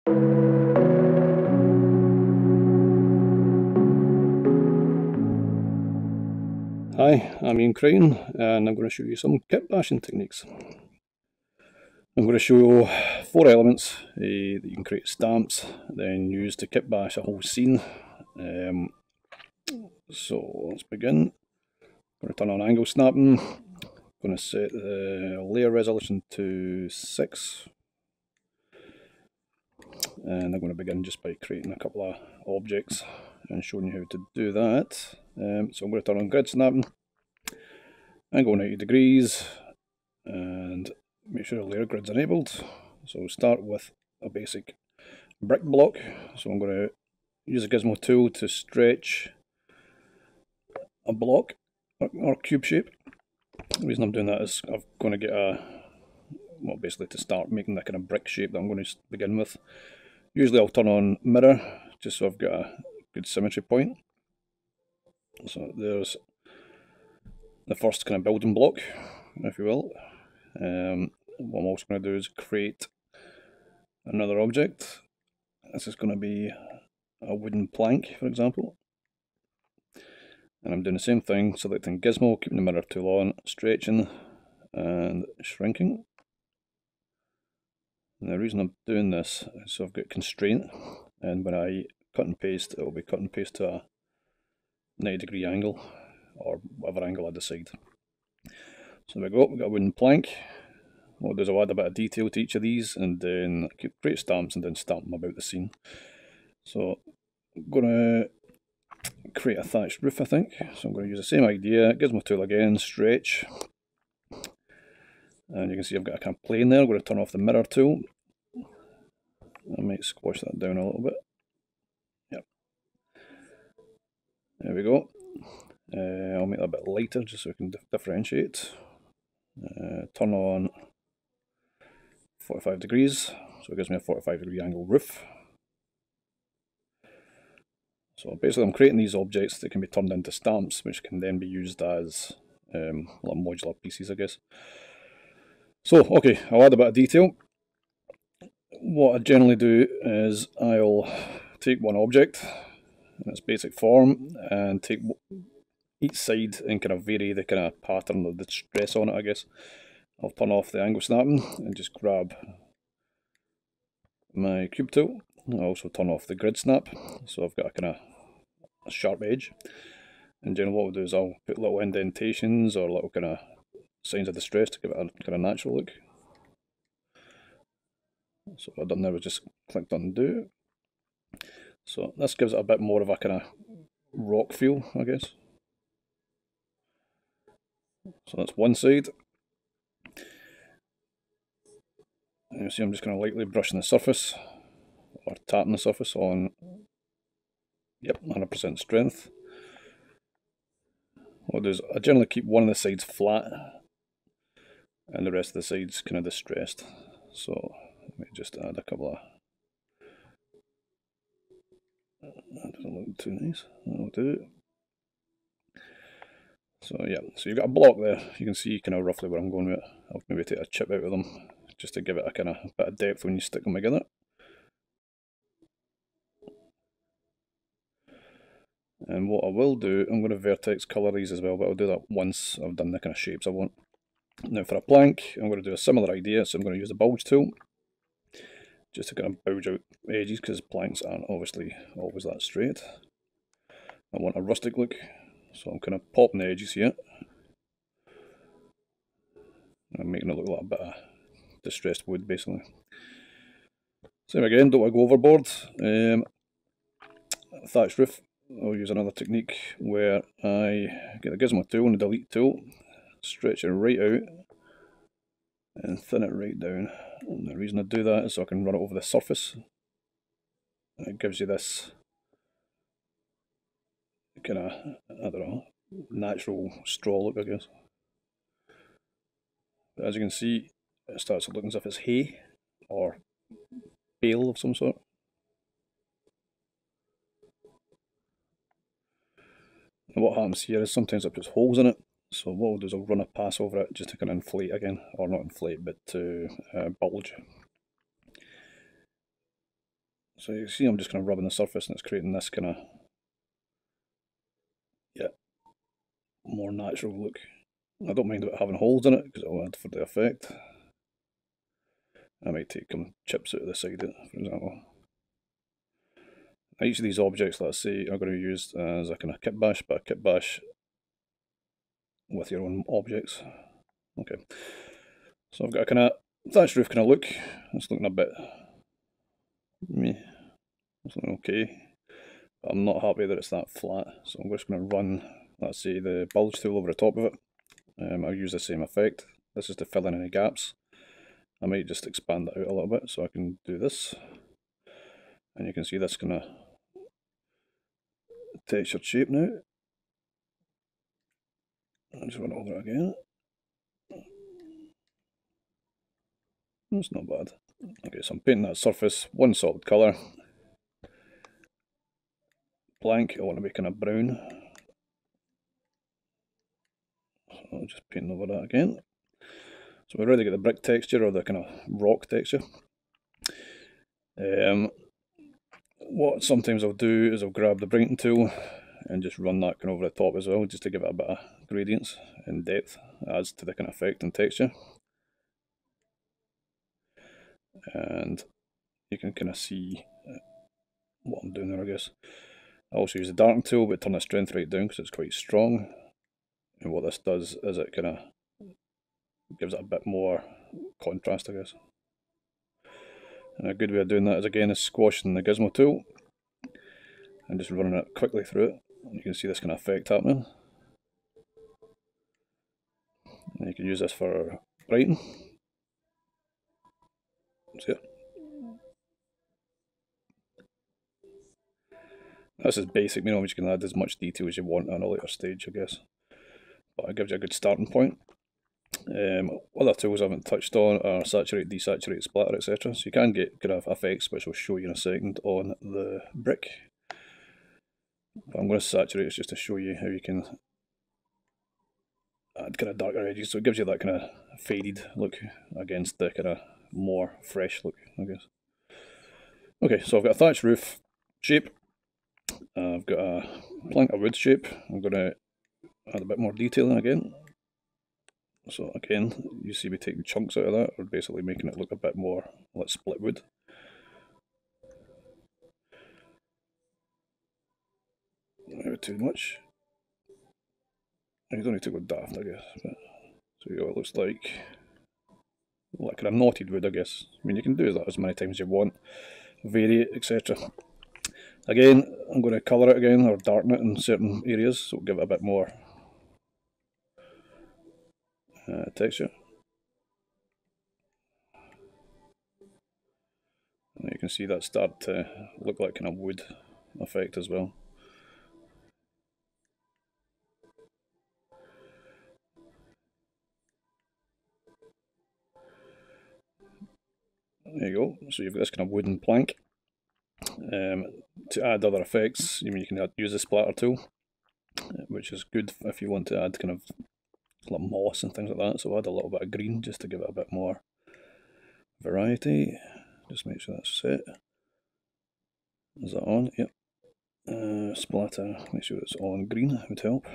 Hi, I'm Ian Crichton and I'm going to show you some kit bashing techniques. I'm going to show 4 elements that you can create stamps, then use to kit bash a whole scene. So let's begin. I'm going to turn on angle snapping. I'm going to set the layer resolution to 6. And I'm going to begin just by creating a couple of objects and showing you how to do that. So I'm going to turn on grid snapping, angle 90 degrees, and make sure the layer grid's enabled. So we'll start with a basic brick block. So I'm going to use a gizmo tool to stretch a block or cube shape. The reason I'm doing that is I'm going to get basically to start making that kind of brick shape that I'm going to begin with. Usually I'll turn on mirror just so I've got a good symmetry point. So there's the first kind of building block, if you will. What I'm also going to do is create another object. This is going to be a wooden plank, for example. And I'm doing the same thing, selecting gizmo, keeping the mirror tool on, stretching and shrinking. And the reason I'm doing this is so I've got constraint, and when I cut and paste, it will be cut and paste to a 90-degree angle, or whatever angle I decide. So there we go, we've got a wooden plank. What I'll do is I'll add a bit of detail to each of these, and then create stamps and then stamp them about the scene. So I'm going to create a thatched roof, I think. So I'm going to use the same idea, gizmo tool again, stretch. And you can see I've got a kind of plane there. I'm going to turn off the mirror tool. I might squash that down a little bit. Yep. There we go. I'll make that a bit lighter just so we can differentiate. Turn on 45 degrees, so it gives me a 45-degree angle roof. So basically I'm creating these objects that can be turned into stamps, which can then be used as little modular pieces, I guess. So, okay, I'll add a bit of detail. What I generally do is I'll take one object in its basic form and take each side and kind of vary the kind of pattern of the stress on it, I guess. I'll turn off the angle snapping and just grab my cube tool. I'll also turn off the grid snap, so I've got a kind of a sharp edge. And generally what I'll do is I'll put little indentations or little kind of signs of distress to give it a kind of natural look. So what I've done there was just clicked undo. So this gives it a bit more of a kind of rock feel, I guess. So that's one side. And you see I'm just kind of lightly brushing the surface, or tapping the surface on, yep, 100% strength. What I'll do is I generally keep one of the sides flat and the rest of the sides kind of distressed. So let me just add a couple of, that doesn't look too nice, that'll do. So yeah, so you've got a block there, you can see kind of roughly where I'm going with it. I'll maybe take a chip out of them just to give it a kind of bit of depth when you stick them together. And what I will do, I'm going to vertex colour these as well, but I'll do that once I've done the kind of shapes I want. Now for a plank, I'm going to do a similar idea, so I'm going to use the bulge tool just to kind of bulge out edges, because planks aren't obviously always that straight. I want a rustic look, so I'm kind of popping the edges here. I'm making it look like a bit of distressed wood, basically. Same again, don't want to go overboard. Thatched roof, I'll use another technique where I get the gizmo tool and the delete tool, stretch it right out and thin it right down. And the reason I do that is so I can run it over the surface. And it gives you this kind of, I don't know, natural straw look, I guess. But as you can see, it starts looking as if it's hay or bale of some sort. And what happens here is sometimes it puts holes in it, so what I'll do is I'll run a pass over it just to kind of inflate again, or not inflate, but to bulge. So you see I'm just kind of rubbing the surface and it's creating this kind of, yeah, more natural look. I don't mind about having holes in it because it'll add for the effect. I might take some chips out of the side, for example. Now each of these objects, let's say, are going to be used as a kind of kit bash, but a kit bash with your own objects. Okay, so I've got a kind of thatched roof kind of look. It's looking a bit meh. It's looking okay. But I'm not happy that it's that flat, so I'm just going to run, let's say, the bulge tool over the top of it. I'll use the same effect. This is to fill in any gaps. I might just expand that out a little bit so I can do this. And you can see this kind of textured shape now. I'll just run over it again. It's not bad. Okay, so I'm painting that surface one solid colour. Blank, I want to be kind of brown. So I'll just paint over that again. So we've already got the brick texture or the kind of rock texture. What sometimes I'll do is I'll grab the brighten tool and just run that kind of over the top as well, just to give it a bit of gradients and depth. It adds to the kind of effect and texture. And you can kind of see what I'm doing there, I guess. I also use the darken tool, but turn the strength right down because it's quite strong. And what this does is it kind of gives it a bit more contrast, I guess. And a good way of doing that is again squashing the gizmo tool and just running it quickly through it. And you can see this kind of effect happening. And you can use this for brighten. See it? This is basic, you can add as much detail as you want on a later stage, I guess. But it gives you a good starting point. Other tools I haven't touched on are saturate, desaturate, splatter, etc. So you can get kind of effects which I'll show you in a second on the brick. But I'm going to saturate it just to show you how you can add kind of darker edges. So it gives you that kind of faded look against the kind of more fresh look, I guess. Okay, so I've got a thatched roof shape. I've got a plank of wood shape. I'm going to add a bit more detail in again. So again, you see me taking chunks out of that, or basically making it look a bit more like split wood. Not too much. You don't need to go daft, I guess. But, so it looks like kind of knotted wood, I guess. I mean, you can do that as many times as you want, vary it, etc. Again, I'm going to colour it again, or darken it in certain areas, so it'll give it a bit more texture. And you can see that start to look like kind of wood effect as well. There you go. So you've got this kind of wooden plank. To add other effects, you can use the splatter tool, which is good if you want to add kind of like moss and things like that. So add a little bit of green just to give it a bit more variety. Just make sure that's set. Is that on? Yep. Splatter, make sure it's on green would help.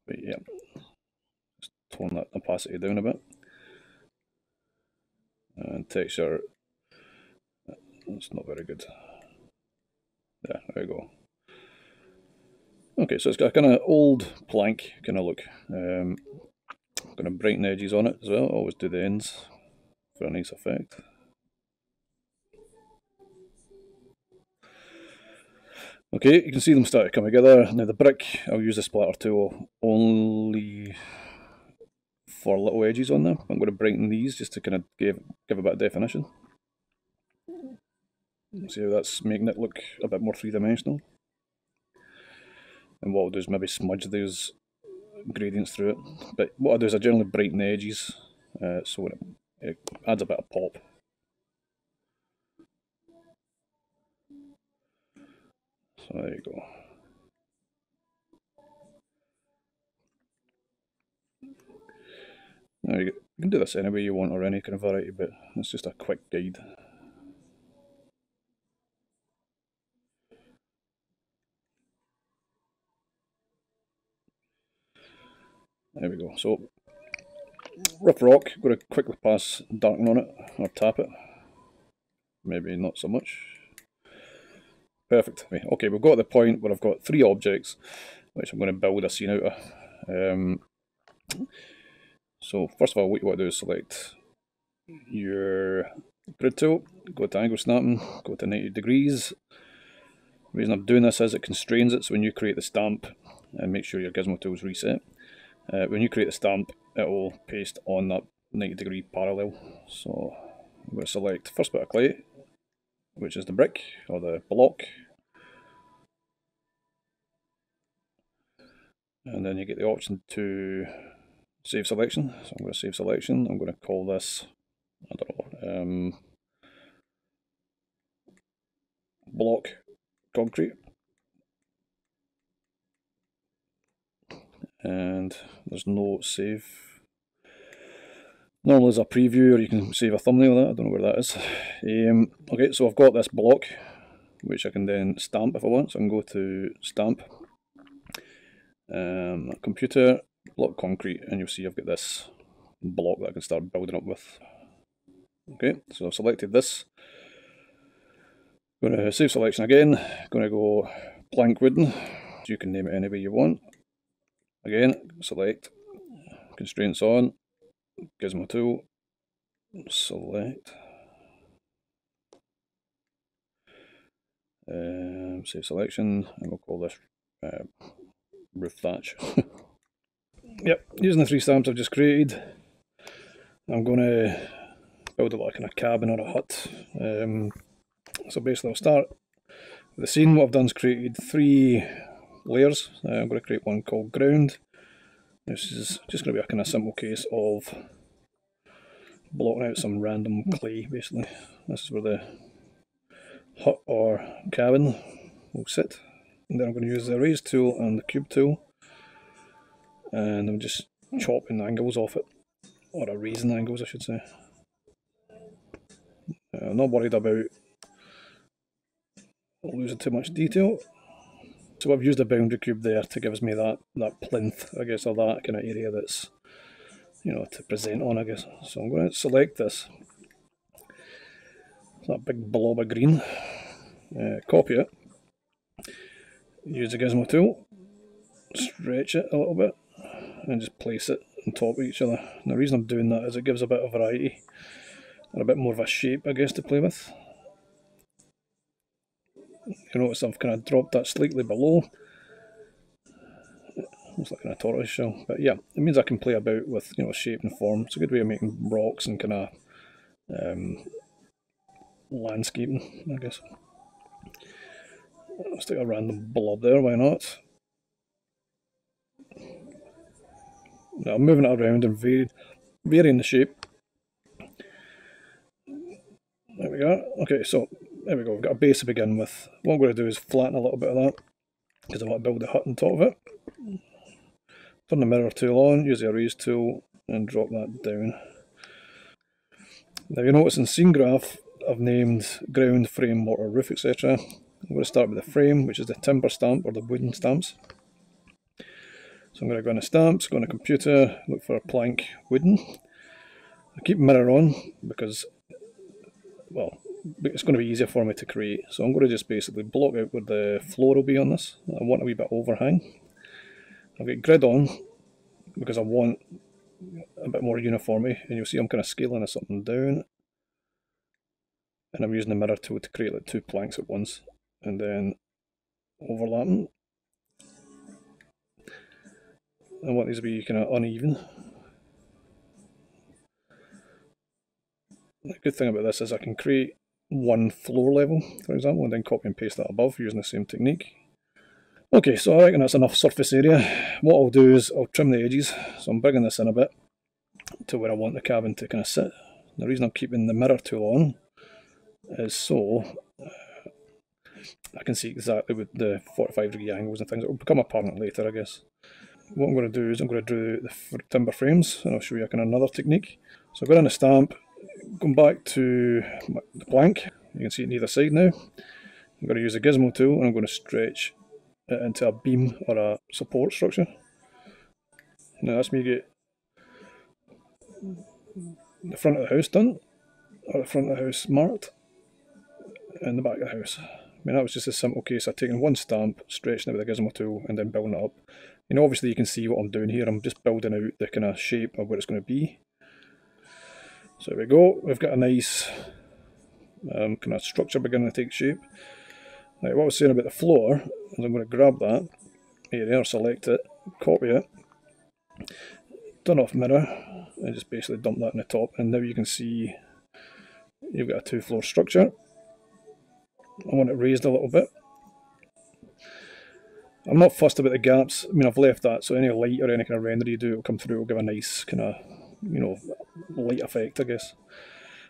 But yeah, just tone that opacity down a bit. And texture, it's not very good. Yeah, there we go. Okay, so it's got a kind of old plank kind of look. I'm going to brighten edges on it as well. Always do the ends for a nice effect. Okay, you can see them start to come together. Now the brick, I'll use the splatter tool only for little edges on them. I'm going to brighten these just to kind of give a bit of definition. See how that's making it look a bit more three-dimensional. And what I'll do is maybe smudge those gradients through it. But what I do is I generally brighten the edges so it adds a bit of pop. So there you go. Now you can do this any way you want or any kind of variety, but it's just a quick guide. There we go. So rough rock, going to quickly pass darken on it, or tap it. Maybe not so much. Perfect. Okay, we've got to the point where I've got 3 objects, which I'm going to build a scene out of. So first of all, what you want to do is select your grid tool, go to angle snapping, go to 90 degrees. The reason I'm doing this is it constrains it, so when you create the stamp, and make sure your gizmo tool is reset, when you create the stamp, it will paste on that 90 degree parallel. So I'm going to select first bit of clay, which is the brick or the block, and then you get the option to save selection. So I'm going to save selection. I'm going to call this, I don't know, block concrete, and there's no save. Normally there's a preview, or you can save a thumbnail of that. I don't know where that is. Okay, so I've got this block, which I can then stamp if I want. So I can go to stamp, computer, block concrete, and you'll see I've got this block that I can start building up with. Okay, so I've selected this. Going to save selection again. Going to go plank wooden. You can name it any way you want. Again, select, constraints on, gizmo tool, select, save selection, and we'll call this roof thatch. Yep, using the 3 stamps I've just created, I'm going to build it like in a cabin or a hut. So basically I'll start with the scene. What I've done is created 3 layers. I'm going to create one called ground. This is just going to be a kind of simple case of blocking out some random clay, basically. This is where the hut or cabin will sit. And then I'm going to use the erase tool and the cube tool, and I'm just chopping angles off it, or erasing angles I should say. I'm not worried about losing too much detail. So I've used a boundary cube there to give me that plinth, I guess, or that kind of area that's, you know, to present on, I guess. So I'm going to select this, that big blob of green, copy it, use the gizmo tool, stretch it a little bit, and just place it on top of each other. And the reason I'm doing that is it gives a bit of variety and a bit more of a shape, I guess, to play with. You notice I've kind of dropped that slightly below. Looks like a tortoise shell, but yeah, it means I can play about with, you know, shape and form. It's a good way of making rocks and kind of landscaping, I guess. I'll stick a random blob there, why not? Now I'm moving it around and varying the shape. There we go. Okay, so there we go. We've got a base to begin with. What I'm going to do is flatten a little bit of that, because I want to build the hut on top of it. Turn the mirror tool on, use the erase tool, and drop that down. Now you notice in scene graph I've named ground, frame, mortar, roof, etc. I'm going to start with the frame, which is the timber stamp or the wooden stamps. So I'm going to go into stamps, go into computer, look for a plank wooden. I keep mirror on because, well, it's going to be easier for me to create. So I'm going to just basically block out where the floor will be on this. I want a wee bit overhang. I've got grid on because I want a bit more uniformity, and you'll see I'm kind of scaling this up and down, and I'm using the mirror tool to create like 2 planks at once, and then overlapping. I want these to be kind of uneven. The good thing about this is I can create one floor level, for example, and then copy and paste that above using the same technique. Okay, so I reckon that's enough surface area. What I'll do is I'll trim the edges, so I'm bringing this in a bit to where I want the cabin to kind of sit. The reason I'm keeping the mirror tool on is so I can see exactly with the 45-degree angles and things. It will become apparent later, I guess. What I'm going to do is I'm going to do the timber frames, and I'll show you another technique. So I've got in a stamp, going back to the plank. You can see it on either side now. I'm going to use the gizmo tool, and I'm going to stretch it into a beam or a support structure. Now that's me get the front of the house done, or the front of the house marked, and the back of the house. I mean, that was just a simple case of taking one stamp, stretching it with a gizmo tool, and then building it up. You know, obviously you can see what I'm doing here. I'm just building out the kind of shape of what it's going to be. So there we go. We've got a nice kind of structure beginning to take shape. Now, what I was saying about the floor is I'm going to grab that area, select it, copy it, turn off mirror, and just basically dump that in the top. And now you can see you've got a 2-floor structure. I want it raised a little bit. I'm not fussed about the gaps. I mean, I've left that, so any light or any kind of render you do, it'll come through, it'll give a nice kind of, you know, light effect, I guess.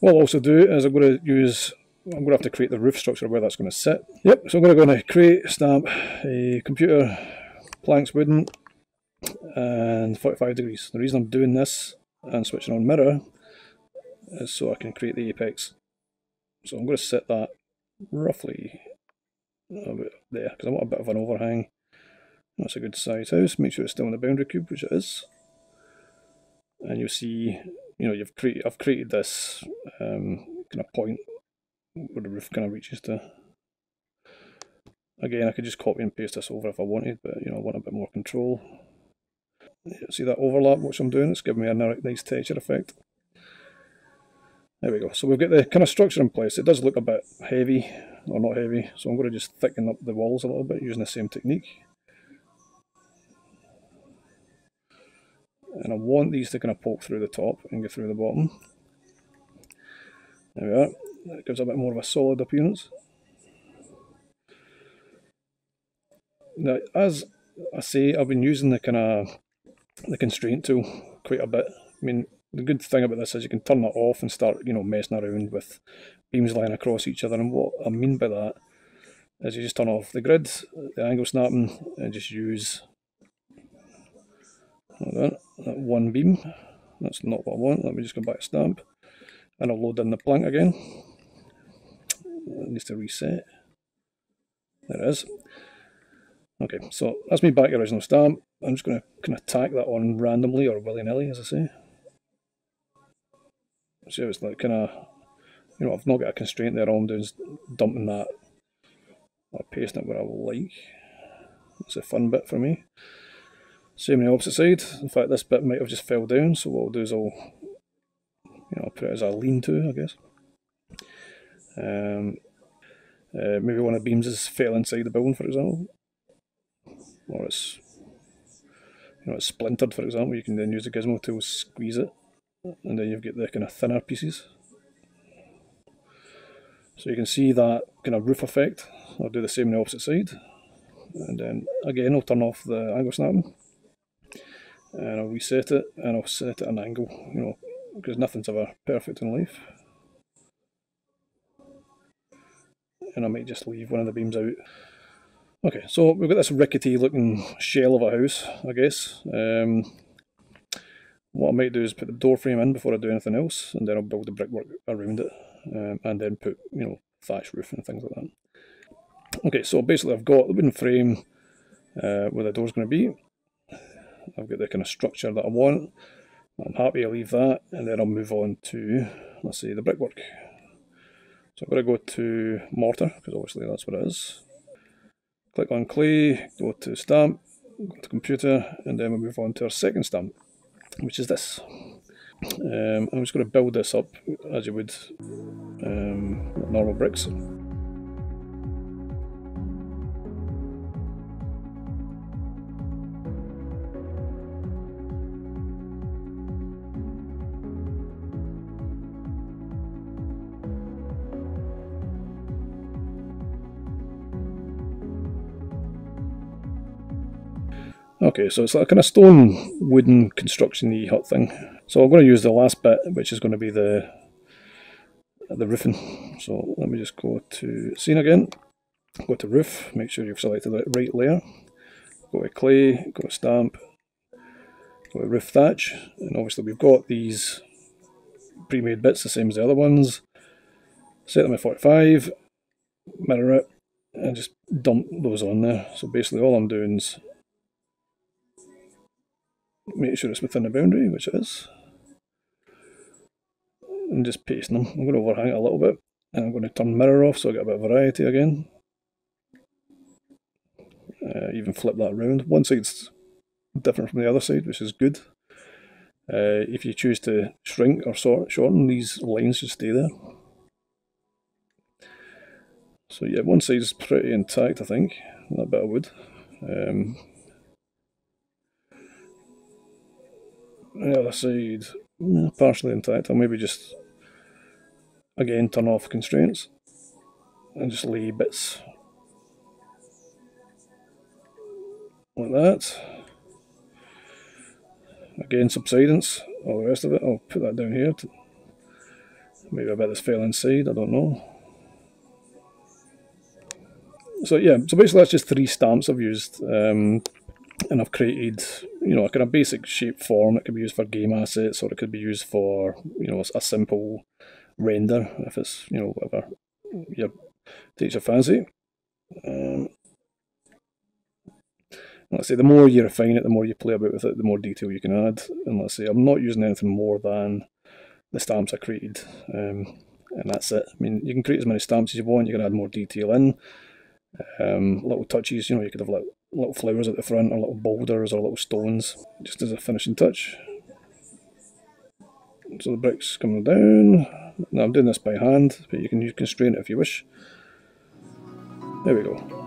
What I'll also do is I'm going to have to create the roof structure where that's going to sit. Yep, so I'm going to go and create, stamp, a computer, planks wooden, and 45 degrees. The reason I'm doing this and switching on mirror is so I can create the apex. So I'm going to set that roughly about there, because I want a bit of an overhang. That's a good size house. Make sure it's still in the boundary cube, which it is. And you'll see, you know, I've created this kind of point where the roof kind of reaches to. Again, I could just copy and paste this over if I wanted, but you know, I want a bit more control. See that overlap, which I'm doing? It's giving me a nice texture effect. There we go. So we've got the kind of structure in place. It does look a bit heavy, or not heavy, so I'm going to just thicken up the walls a little bit using the same technique. And I want these to kind of poke through the top and go through the bottom. There we are. That gives a bit more of a solid appearance. Now, as I say, I've been using the kind of the constraint tool quite a bit. I mean, the good thing about this is you can turn that off and start, you know, messing around with beams lying across each other. And what I mean by that is you just turn off the grid, the angle snapping, and just use that one beam. That's not what I want. Let me just go back to stamp, and I'll load in the plank again. It needs to reset. There it is. Okay, so that's me back to original stamp. I'm just going to kind of tack that on randomly or willy-nilly, as I say. See how it's like kind of, you know, I've not got a constraint there. All I'm doing is dumping that or pasting it where I like. It's a fun bit for me. Same on the opposite side. In fact, this bit might have just fell down, so what I'll do is I'll put it as a lean-to, I guess. Maybe one of the beams has fell inside the building, for example, or it's, you know, it's splintered, for example. You can then use the gizmo tool, squeeze it, and then you've got the kind of thinner pieces. So you can see that kind of roof effect. I'll do the same on the opposite side, and then again I'll turn off the angle snapping, and I'll reset it, and I'll set it at an angle, you know, because nothing's ever perfect in life. And I might just leave one of the beams out. Okay, so we've got this rickety looking shell of a house, I guess. What I might do is put the door frame in before I do anything else, and then I'll build the brickwork around it, and then put, you know, thatched roof and things like that. Okay, so basically I've got the wooden frame where the door's going to be. I've got the kind of structure that I want. I'm happy to leave that, and then I'll move on to, let's say, the brickwork. So I'm going to go to mortar, because obviously that's what it is. Click on clay, go to stamp, go to computer, and then we'll move on to our second stamp, which is this. I'm just going to build this up as you would normal bricks. Okay, so it's like a kind of stone wooden construction-y hut thing. So I'm going to use the last bit, which is going to be the roofing. So let me just go to scene again, go to roof, make sure you've selected the right layer, go to clay, go to stamp, go to roof thatch, and obviously we've got these pre-made bits the same as the other ones. Set them at 45, mirror it, and just dump those on there. So basically all I'm doing is make sure it's within the boundary, which it is, and just pasting them. I'm going to overhang it a little bit, and I'm going to turn mirror off so I get a bit of variety again. Even flip that around. One side's different from the other side, which is good. If you choose to shrink or shorten, these lines should stay there. So yeah, one side's pretty intact, I think, that bit of wood. The other side, partially intact. I'll maybe just, again, turn off constraints and just lay bits like that. Again, subsidence, all the rest of it. I'll put that down here. Maybe a bit that's fell inside, I don't know. So yeah, so basically that's just 3 stamps I've used, and I've created, a kind of basic shape form. It could be used for game assets, or it could be used for, a simple render, if it's, whatever takes your fancy. Let's say the more you refine it, the more you play about with it, the more detail you can add. And let's say I'm not using anything more than the stamps I created, and that's it. I mean, you can create as many stamps as you want. You can add more detail in, little touches. You could have little flowers at the front, or little boulders, or little stones, just as a finishing touch. So the brick's coming down. Now I'm doing this by hand, but you can use constraint if you wish. There we go.